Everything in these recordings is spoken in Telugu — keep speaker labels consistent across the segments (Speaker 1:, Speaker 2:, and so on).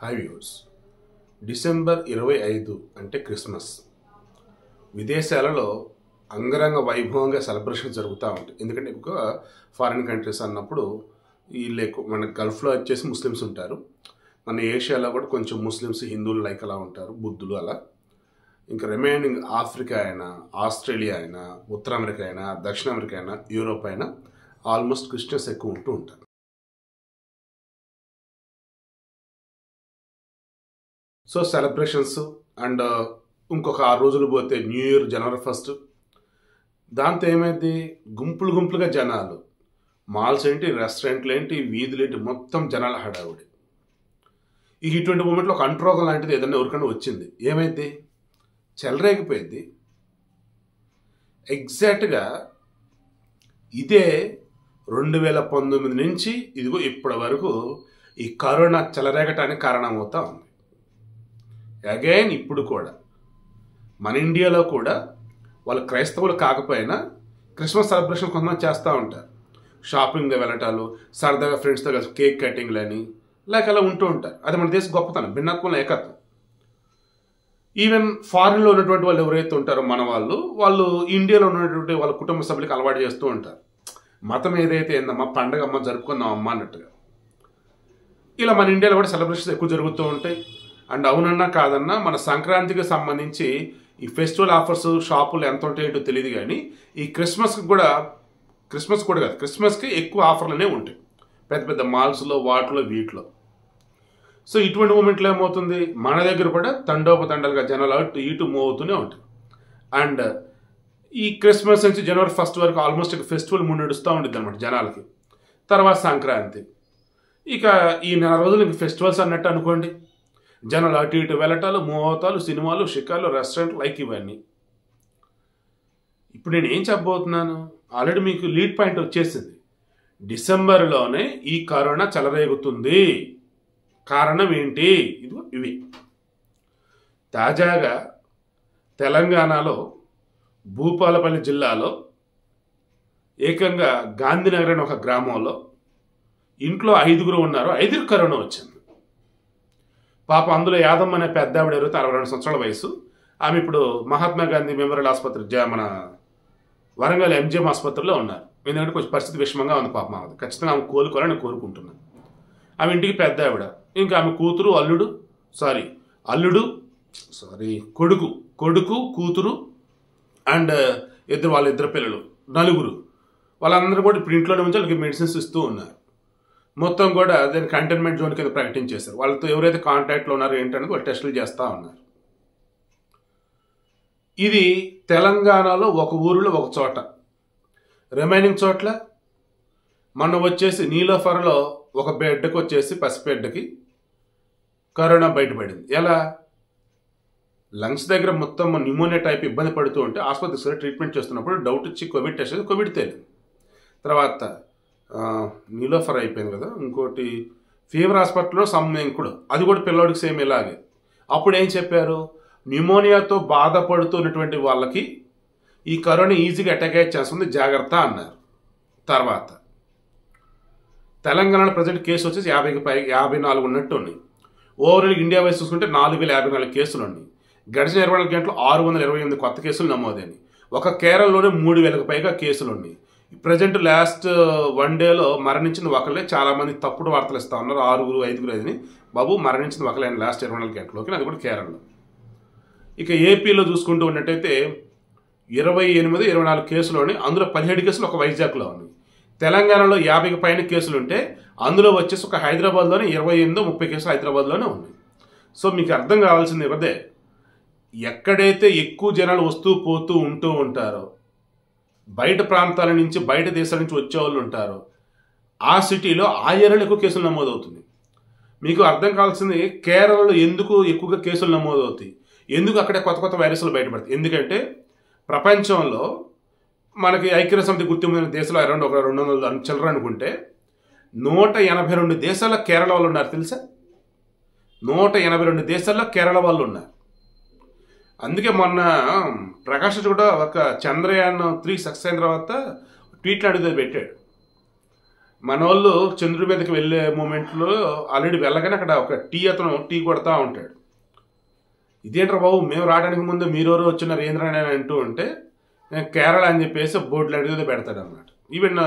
Speaker 1: Hi viewers. డిసెంబర్ 25 అంటే క్రిస్మస్. విదేశాలలో అంగరంగ వైభవంగా సెలబ్రేషన్ జరుగుతూ ఉంటాయి. ఎందుకంటే ఎక్కువ ఫారిన్ కంట్రీస్ అన్నప్పుడు మన గల్ఫ్లో వచ్చేసి ముస్లిమ్స్ ఉంటారు. మన ఏషియాలో కూడా కొంచెం ముస్లిమ్స్, హిందువులు లైక్ అలా ఉంటారు, బుద్ధులు అలా. ఇంకా రిమైనింగ్ ఆఫ్రికా అయినా, ఆస్ట్రేలియా అయినా, ఉత్తర అమెరికా అయినా, దక్షిణ అమెరికా అయినా, యూరోప్ అయినా ఆల్మోస్ట్ క్రిస్టియన్స్ ఎక్కువ ఉంటూ ఉంటారు. సో సెలబ్రేషన్స్ అండ్ ఇంకొక 6 రోజులు పోతే న్యూ ఇయర్ జనవరి 1. దాంతో ఏమైంది, గుంపులు గుంపులుగా జనాలు, మాల్స్ ఏంటి, రెస్టారెంట్లు ఏంటి, వీధులు ఏంటి, మొత్తం జనాల హడావుడి. ఇటువంటి మూమెంట్లో ఒక అంట్రోగం లాంటిది ఏదైనా ఎవరికైనా వచ్చింది, ఏమైంది, చెలరేగిపోయింది. ఎగ్జాక్ట్గా ఇదే 2019 నుంచి ఇదిగో ఇప్పటి వరకు ఈ కరోనా చెలరేగటానికి కారణమవుతా ఉంది. అగైన్ ఇప్పుడు కూడా మన ఇండియాలో కూడా వాళ్ళు క్రైస్తవులు కాకపోయినా క్రిస్మస్ సెలబ్రేషన్ కొంతమంది చేస్తూ ఉంటారు. షాపింగ్గా వెళ్ళటాలు, సరదాగా ఫ్రెండ్స్తో కలిసి కేక్ కటింగ్లు అని లైక్ అలా ఉంటూ ఉంటారు. అది మన దేశ గొప్పతనం, భిన్నత్వంలో ఏకత్వం. ఈవెన్ ఫారిన్లో ఉన్నటువంటి వాళ్ళు ఎవరైతే ఉంటారో మన వాళ్ళు ఇండియాలో ఉన్నటువంటి వాళ్ళ కుటుంబ సభ్యులకు అలవాటు చేస్తూ ఉంటారు. మతం ఏదైతే ఏందమ్మా, పండగ అమ్మ జరుపుకుందాం అమ్మ అన్నట్టుగా. ఇలా మన ఇండియాలో కూడా సెలబ్రేషన్స్ ఎక్కువ జరుగుతూ ఉంటాయి. అండ్ అవునన్నా కాదన్నా మన సంక్రాంతికి సంబంధించి ఈ ఫెస్టివల్ ఆఫర్స్ షాపులు ఎంత ఉంటాయో తెలియదు, కానీ ఈ క్రిస్మస్కి కాదు, క్రిస్మస్కి ఎక్కువ ఆఫర్లనే ఉంటాయి పెద్ద పెద్ద మాల్స్లో, వాటిలో, వీటిలో. సో ఇటువంటి మూమెంట్లో ఏమవుతుంది, మన దగ్గర కూడా తండోపతండాలుగా జనాలు అటు ఇటు మూవ్ అవుతూనే ఉంటాయి. అండ్ ఈ క్రిస్మస్ నుంచి జనవరి 1 వరకు ఆల్మోస్ట్ ఇక ఫెస్టివల్ నడుస్తూ ఉంటుంది అనమాట జనాలకి. తర్వాత సంక్రాంతి, ఇక ఈ 4 రోజులు ఇంక ఫెస్టివల్స్ అన్నట్టు అనుకోండి. జనాలు అటు ఇటు వెళ్ళటాలు, మూవ్ అవుతాలు, సినిమాలు, షికార్లు, రెస్టారెంట్ లైక్ ఇవన్నీ. ఇప్పుడు నేను ఏం చెప్పబోతున్నాను, ఆల్రెడీ మీకు లీడ్ పాయింట్ వచ్చేసింది. డిసెంబర్లోనే ఈ కరోనా చెలరేగుతుంది. కారణం ఏంటి, ఇవి తాజాగా తెలంగాణలో భూపాలపల్లి జిల్లాలో ఏకంగా గాంధీనగర్ అనే ఒక గ్రామంలో ఇంట్లో 5 ఉన్నారు, 5 కరోనా వచ్చింది. పాప అందులో యాదమ్మ అనే పెద్ద ఆవిడ 62 సంవత్సరాల వయసు. ఆమె ఇప్పుడు మహాత్మా గాంధీ మెమోరియల్ ఆసుపత్రి, మన వరంగల్ ఎంజిఎం ఆసుపత్రిలో ఉన్నారు. ఎందుకంటే కొంచెం పరిస్థితి విషమంగా ఉంది పాప. ఆమె ఖచ్చితంగా ఆమె కోలుకోవాలని కోరుకుంటున్నాను. ఆమె ఇంటికి పెద్ద ఆవిడ, ఇంకా ఆమె కూతురు, కొడుకు, కూతురు అండ్ వాళ్ళిద్దరు పిల్లలు, 4. వాళ్ళందరూ కూడా ఇప్పుడు ఇంట్లోనే ఉంచి వాళ్ళకి మెడిసిన్స్ ఇస్తూ ఉన్నారు. మొత్తం కూడా దాన్ని కంటైన్మెంట్ జోన్ కింద ప్రకటించేశారు. వాళ్ళతో ఎవరైతే కాంటాక్ట్లో ఉన్నారో ఏంటనేది వాళ్ళు టెస్టులు చేస్తూ ఉన్నారు. ఇది తెలంగాణలో ఒక ఊరిలో ఒక చోట. రిమైనింగ్ చోట్ల మొన్న వచ్చేసి నీలోఫర్లో ఒక బిడ్డకు వచ్చేసి, పసిబిడ్డకి కరోనా బయటపడింది. ఎలా, లంగ్స్ దగ్గర మొత్తం న్యూమోనియా టైప్ ఇబ్బంది పడుతూ ఉంటే ఆసుపత్రి ట్రీట్మెంట్ చేస్తున్నప్పుడు డౌట్ వచ్చి కోవిడ్ టెస్ట్ చేసి కోవిడ్ తేలింది. తర్వాత నీలోఫర్ అయిపోయింది కదా, ఇంకోటి ఫీవర్ హాస్పిటల్లో కూడా అది కూడా పిల్లోడికి సేమ్ ఇలాగే. అప్పుడు ఏం చెప్పారు, న్యూమోనియాతో బాధపడుతున్నటువంటి వాళ్ళకి ఈ కరోనా ఈజీగా అటాక్ అయ్యే ఛాన్స్ ఉంది, జాగ్రత్త అన్నారు. తర్వాత తెలంగాణలో ప్రజెంట్ కేసు వచ్చేసి 54 ఉన్నట్టు ఉన్నాయి. ఓవరాల్ ఇండియా వైజ్ చూసుకుంటే 4054 కేసులు ఉన్నాయి. గడిచిన 24 గంటలు 628 కొత్త కేసులు నమోదైనవి. ఒక కేరళలోనే 3000కు పైగా కేసులు ఉన్నాయి. ప్రజెంట్ లాస్ట్ 1 డేలో మరణించిన ఒకళ్ళే. చాలామంది తప్పుడు వార్తలు ఇస్తూ ఉన్నారు, 6, 5 అని. బాబు మరణించిన ఒకళ్ళే లాస్ట్ 24 గంటలోకి, అది కూడా కేరళలో. ఇక ఏపీలో చూసుకుంటూ ఉన్నట్టయితే 28, 24 కేసులు ఉన్నాయి. అందులో 17 కేసులు ఒక వైజాగ్లో ఉన్నాయి. తెలంగాణలో 50కి పైన కేసులు ఉంటే అందులో వచ్చేసి ఒక హైదరాబాద్లోనే 28, 30 కేసులు హైదరాబాద్లోనే ఉన్నాయి. సో మీకు అర్థం కావాల్సింది ఇవదే, ఎక్కడైతే ఎక్కువ జనాలు వస్తూ పోతూ ఉంటూ ఉంటారో, బయట ప్రాంతాల నుంచి, బయట దేశాల నుంచి వచ్చేవాళ్ళు ఉంటారు, ఆ సిటీలో ఆ ఏరియాలో ఎక్కువ కేసులు నమోదవుతుంది. మీకు అర్థం కావాల్సింది, కేరళలో ఎందుకు ఎక్కువగా కేసులు నమోదవుతాయి, ఎందుకు అక్కడే కొత్త కొత్త వైరస్లు బయటపడతాయి. ఎందుకంటే ప్రపంచంలో మనకి ఐక్యరాజ్యసమితి గుర్తించిన దేశాలు అరౌండ్ ఒక 200 చిల్లర అనుకుంటే 182 దేశాల్లో కేరళ వాళ్ళు ఉన్నారు తెలుసా. 182 దేశాల్లో కేరళ వాళ్ళు ఉన్నారు. అందుకే మొన్న ప్రకాష్ కూడా ఒక చంద్రయాన్ 3 సక్సెస్ అయిన తర్వాత ట్వీట్లు అడిగితే పెట్టాడు, మన వాళ్ళు చంద్రుడి మీదకి వెళ్ళే మూమెంట్లో ఆల్రెడీ వెళ్ళగానే అక్కడ ఒక అతను టీ కొడతా ఉంటాడు. ఇదేంట్రా బాబు, మేము రావడానికి ముందు మీరెవరు వచ్చిన రేంద్ర అని అంటూ ఉంటే కేరళ అని చెప్పేసి బోర్డులు అడిగితే పెడతాడు అన్నమాట. ఈవెన్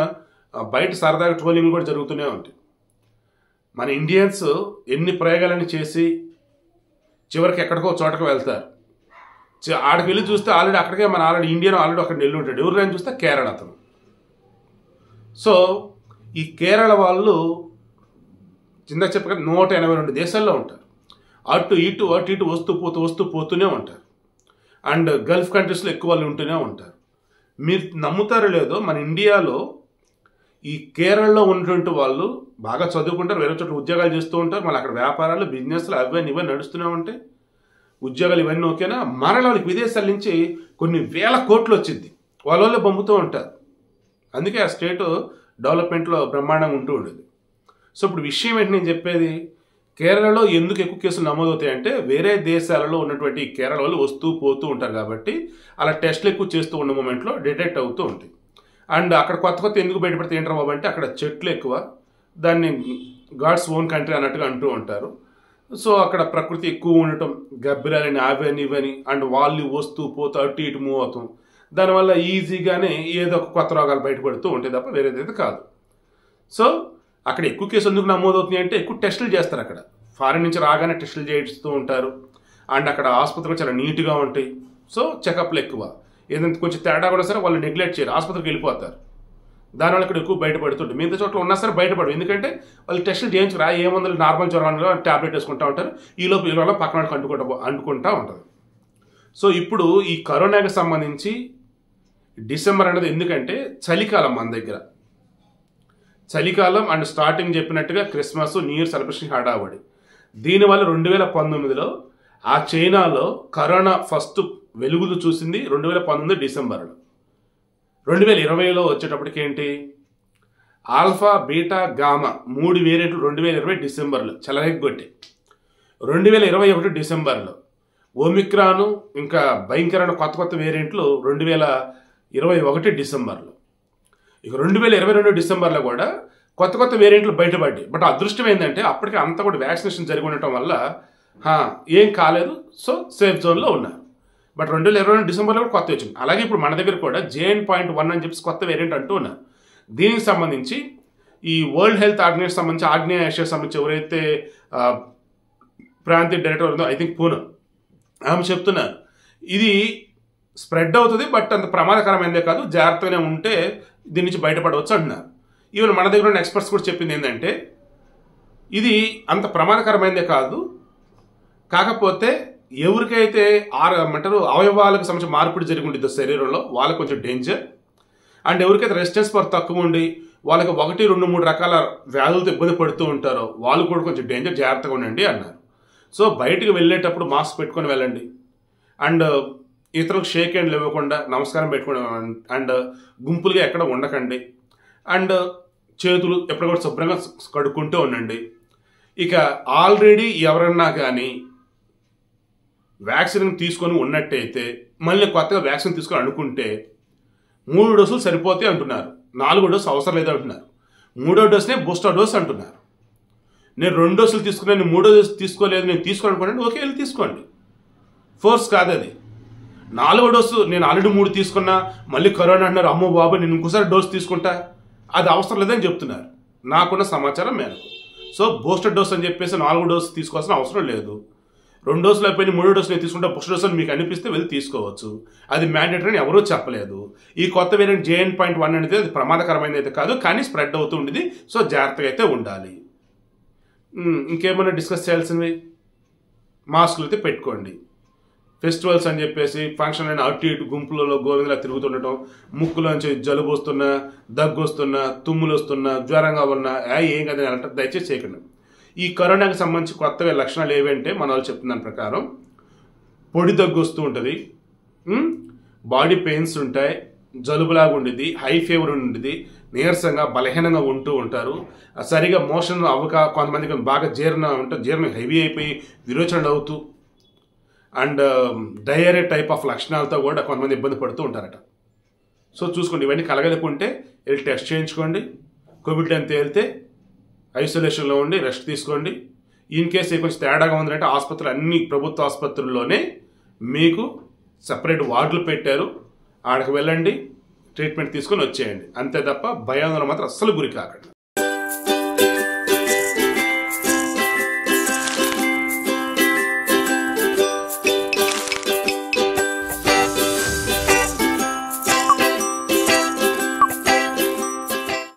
Speaker 1: బయట సరదాగా ట్రోలింగ్ కూడా జరుగుతూనే ఉంటాయి. మన ఇండియన్స్ ఎన్ని ప్రయోగాలని చేసి చివరికి ఎక్కడికో చోటకు వెళ్తారు. ఆడికి వెళ్ళి చూస్తే ఆల్రెడీ అక్కడికే మన ఆల్రెడీ ఇండియన్ ఆల్రెడీ అక్కడ వెళ్ళి ఉంటాడు. ఎవరైనా చూస్తే కేరళ అతను. సో ఈ కేరళ వాళ్ళు కింద చెప్పగా 182 దేశాల్లో ఉంటారు. అటు ఇటు వస్తూ పోతూనే ఉంటారు. అండ్ గల్ఫ్ కంట్రీస్లో ఎక్కువ వాళ్ళు ఉంటూనే ఉంటారు. మీరు నమ్ముతారో లేదో, మన ఇండియాలో ఈ కేరళలో ఉన్నటువంటి వాళ్ళు బాగా చదువుకుంటారు, వేరే చోట్ల ఉద్యోగాలు చేస్తూ ఉంటారు. మళ్ళీ అక్కడ వ్యాపారాలు బిజినెస్లు అవన్నీ ఇవన్నీ నడుస్తూనే ఉంటాయి. ఉద్యోగాలు ఇవన్నీ ఓకేనా. మరల వాళ్ళకి విదేశాల నుంచి కొన్ని వేల కోట్లు వచ్చింది, వాళ్ళ పంపుతూ ఉంటారు. అందుకే ఆ స్టేట్ డెవలప్మెంట్లో బ్రహ్మాండంగా ఉంటూ ఉండేది. సో ఇప్పుడు విషయం ఏంటి నేను చెప్పేది, కేరళలో ఎందుకు ఎక్కువ కేసులు నమోదవుతాయంటే వేరే దేశాలలో ఉన్నటువంటి కేరళ వాళ్ళు వస్తూ పోతూ ఉంటారు కాబట్టి అలా టెస్టులు ఎక్కువ చేస్తూ ఉన్న మూమెంట్లో డిటెక్ట్ అవుతూ ఉంటాయి. అండ్ అక్కడ కొత్త ఎందుకు బయటపడితే ఏంటారు బాబు అంటే అక్కడ చెట్లు ఎక్కువ, దాన్ని గాడ్స్ ఓన్ కంట్రీ అన్నట్టుగా అంటూ ఉంటారు. సో అక్కడ ప్రకృతి ఎక్కువ ఉండటం, గబ్బిలాలని అవని ఇవని, అండ్ వాళ్ళు వస్తూ పోతూ అటు ఇటు మూవ్ అవుతాం. దానివల్ల ఈజీగానే ఏదో ఒక కొత్త రోగాలు బయటపడుతూ ఉంటాయి తప్ప వేరేదైతే కాదు. సో అక్కడ ఎక్కువ కేసులు ఎందుకు నమోదవుతున్నాయి అంటే ఎక్కువ టెస్టులు చేస్తారు. అక్కడ ఫారిన్ నుంచి రాగానే టెస్టులు చేయిస్తూ ఉంటారు. అండ్ అక్కడ ఆసుపత్రులు చాలా నీట్గా ఉంటాయి. సో చెకప్లు ఎక్కువ. ఏదైనా కొంచెం తేడా కూడా సరే వాళ్ళు నెగ్లెక్ట్ చేయరు, ఆసుపత్రికి వెళ్ళిపోతారు. దానివల్ల ఇక్కడ ఎక్కువ బయటపడుతుంటుంది. మిగతా చోట్ల ఉన్నా సరే బయటపడరు, ఎందుకంటే వాళ్ళు టెస్టులు చేయించుకురా ఏ మందులు నార్మల్ జ్వరంలో ట్యాబ్లెట్ వేసుకుంటూ ఉంటారు. ఈలోపు పక్కన అంటుకుంటూ ఉంటుంది. సో ఇప్పుడు ఈ కరోనాకి సంబంధించి డిసెంబర్ అనేది ఎందుకంటే చలికాలం మన దగ్గర, చలికాలం అండ్ స్టార్టింగ్ చెప్పినట్టుగా క్రిస్మస్ న్యూ ఇయర్ సెలబ్రేషన్ హడావడి. దీనివల్ల 2019లో ఆ చైనాలో కరోనా ఫస్ట్ వెలుగులు చూసింది 2019 డిసెంబర్లో. 2020లో వచ్చేటప్పటికి ఏంటి, ఆల్ఫా బీటా గామా 3 వేరియంట్లు 2020 డిసెంబర్లో చెలరెగ్గొట్టి, 2021 డిసెంబర్లో ఓమిక్రాను ఇంకా భయంకరమైన కొత్త వేరియంట్లు 2021 డిసెంబర్లో. ఇక 2022 డిసెంబర్లో కూడా కొత్త వేరియంట్లు బయటపడ్డాయి. బట్ అదృష్టం ఏంటంటే అప్పటికి అంతా కూడా వ్యాక్సినేషన్ జరిగి ఉండటం వల్ల ఏం కాలేదు. సో సేఫ్ జోన్లో ఉన్నారు. బట్ 2022 డిసెంబర్లో కూడా కొత్త వచ్చింది. అలాగే ఇప్పుడు మన దగ్గర కూడా JN.1 అని చెప్పి కొత్త వేరియంట్ అంటూ ఉన్నారు. దీనికి సంబంధించి ఈ వరల్డ్ హెల్త్ ఆర్గనైజేషన్ సంబంధించి ఆగ్నేయ ఏషియా సంబంధించి ఎవరైతే ప్రాంతీయ డైరెక్టర్ ఉందో, ఐ థింక్ పూనం, ఆమె చెప్తున్నారు ఇది స్ప్రెడ్ అవుతుంది బట్ అంత ప్రమాదకరమైనదే కాదు, జాగ్రత్తగానే ఉంటే దీని నుంచి బయటపడవచ్చు అంటున్నారు. ఈవెన్ మన దగ్గర ఉన్న ఎక్స్పర్ట్స్ కూడా చెప్పింది ఏంటంటే ఇది అంత ప్రమాదకరమైనదే కాదు, కాకపోతే ఎవరికైతే అవయవాలకు సంబంధించిన మార్పిడి జరిగి ఉంటుందో శరీరంలో వాళ్ళకి కొంచెం డేంజర్. అండ్ ఎవరికైతే రెసిస్టెన్స్ పవర్ తక్కువ ఉండి వాళ్ళకి 1, 2, 3 రకాల వ్యాధులతో ఇబ్బంది పడుతూ ఉంటారో వాళ్ళు కూడా కొంచెం డేంజర్, జాగ్రత్తగా ఉండండి అన్నారు. సో బయటకు వెళ్ళేటప్పుడు మాస్క్ పెట్టుకొని వెళ్ళండి. అండ్ ఇతరులకు షేక్ హ్యాండ్లు ఇవ్వకుండా నమస్కారం పెట్టుకోండి. అండ్ గుంపులుగా ఎక్కడ ఉండకండి. అండ్ చేతులు ఎప్పుడు కూడా శుభ్రంగా కడుక్కుంటూ ఉండండి. ఇక ఆల్రెడీ ఎవరన్నా కానీ వ్యాక్సిన్ తీసుకొని ఉన్నట్టయితే మళ్ళీ కొత్తగా వ్యాక్సిన్ తీసుకొని అనుకుంటే 3 డోసులు సరిపోతాయి అంటున్నారు. 4వ డోసు అవసరం లేదు అంటున్నారు. 3వ డోసునే బూస్టర్ డోస్ అంటున్నారు. నేను 2 డోసులు తీసుకున్నాను, 3వ డోసు తీసుకోలేదు, నేను తీసుకోవాలనుకోండి, ఓకే వెళ్ళి తీసుకోండి, ఫోర్స్ కాదు అది. 4వ డోసు నేను ఆల్రెడీ 3 తీసుకున్నా, మళ్ళీ కరోనా అంటున్నారు, అమ్మో బాబు నేను ఇంకోసారి డోసు తీసుకుంటా, అది అవసరం లేదని చెప్తున్నారు నాకున్న సమాచారం మేరకు. సో బూస్టర్ డోస్ అని చెప్పేసి 4వ డోసు తీసుకోవాల్సిన అవసరం లేదు. 2 డోసులు అయిపోయి 3వ డోసు నేను తీసుకుంటే బూస్టర్ డోస్ అని మీకు అనిపిస్తే వెళ్ళి తీసుకోవచ్చు. అది మ్యాండేటరీ అని ఎవరూ చెప్పలేదు. ఈ కొత్త వేరియంట్ JN.1 అనేది అది ప్రమాదకరమైనది అయితే కాదు, కానీ స్ప్రెడ్ అవుతూ ఉండేది. సో జాగ్రత్తగా అయితే ఉండాలి. ఇంకేమైనా డిస్కస్ చేయాల్సినవి, మాస్కులు అయితే పెట్టుకోండి. ఫెస్టివల్స్ అని చెప్పేసి ఫంక్షన్ అయిన అటు ఇటు గుంపులలో గోవిందలా తిరుగుతుండటం, ముక్కులోంచి జలుబు వస్తున్నా, దగ్గు వస్తున్నా, తుమ్ములు వస్తున్నా, జ్వరంగా ఉన్నా ఏం కదా అంటే దయచేసి చేయకండి. ఈ కరోనాకి సంబంధించి కొత్తగా లక్షణాలు ఏవంటే మన వాళ్ళు చెప్తున్న దాని ప్రకారం పొడి దగ్గు వస్తూ ఉంటుంది, బాడీ పెయిన్స్ ఉంటాయి, జలుబులాగా ఉండేది, హై ఫీవర్ ఉండేది, నీరసంగా బలహీనంగా ఉంటూ ఉంటారు, సరిగా మోషన్ అవ్వక కొంతమందికి బాగా జీర్ణం హెవీ అయిపోయి విరోచనలు అవుతూ అండ్ డయేరియా టైప్ ఆఫ్ లక్షణాలతో కూడా కొంతమంది ఇబ్బంది పడుతూ ఉంటారట. సో చూసుకోండి, ఇవన్నీ కలగలుపుంటే వెళ్ళి టెస్ట్ చేయించుకోండి. కోవిడ్ అని తేలితే ఐసోలేషన్లో ఉండి రెస్ట్ తీసుకోండి. ఇన్ కేసు కొంచెం తేడాగా ఉందంటే ఆసుపత్రులు అన్ని ప్రభుత్వ ఆసుపత్రుల్లోనే మీకు సపరేట్ వార్డులు పెట్టారు. ఆడకు వెళ్ళండి, ట్రీట్మెంట్ తీసుకొని వచ్చేయండి. అంతే తప్ప భయాందోళన మాత్రం అస్సలు గురి కాకండి.